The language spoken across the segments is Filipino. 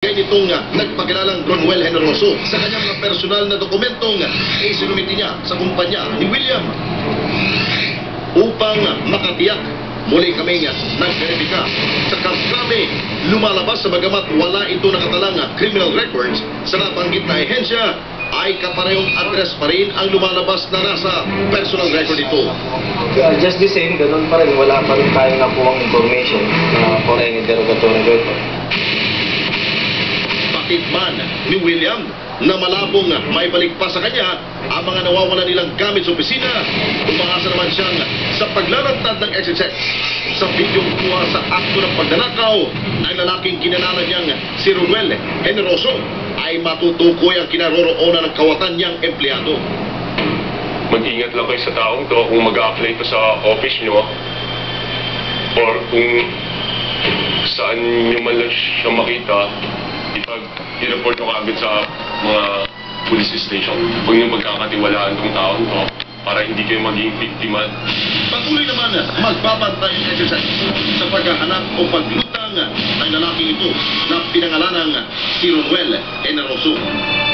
Nitong nagpakilalang Ronwell Generoso sa kanyang mga personal na dokumentong isinumiti niya sa kumpanya ni William. Upang makatiyak, muli kaming nag-verifika sa kami lumalabas sa bagamat wala ito nakatalang criminal records sa nabanggit na ehensya ay kaparehong address pa rin ang lumalabas na nasa personal record ito. Just the same, ganun pa rin. Wala pa rin tayo nakuhang information for any derogatory record. Bakit man ni William na malabong may balik pa sa kanya ang mga nawawala nilang gamit sa opisina, umaasa naman siyang sa paglalantad ng SSX sa bidyong kuha sa akto ng pagnanakaw ng lalaking kinalanan niyang si Ronwell Generoso ay matutukoy ang kinaroroonan ng kawatan niyang empleyado. Mag-ingat lang kayo sa taong to kung mag-a-apply to sa office nyo or kung saan nyo man lang siya makita, i-report nyo kaagad sa mga police station. Huwag nyo magkakatiwalaan tong taon to para hindi kayo maging biktima. Patuloy naman magbabantay ang SSX sa paghahanap o paglutang ng lalaki ito na pinangalanang si Ronwell Generoso.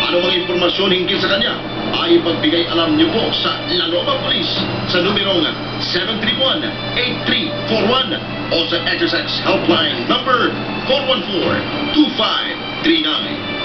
Ano mga impormasyon hinggil sa kanya ay ipagbigay alam niyo po sa Laloba Police sa numerong 731-8341 o sa SSX Helpline number 414-2539.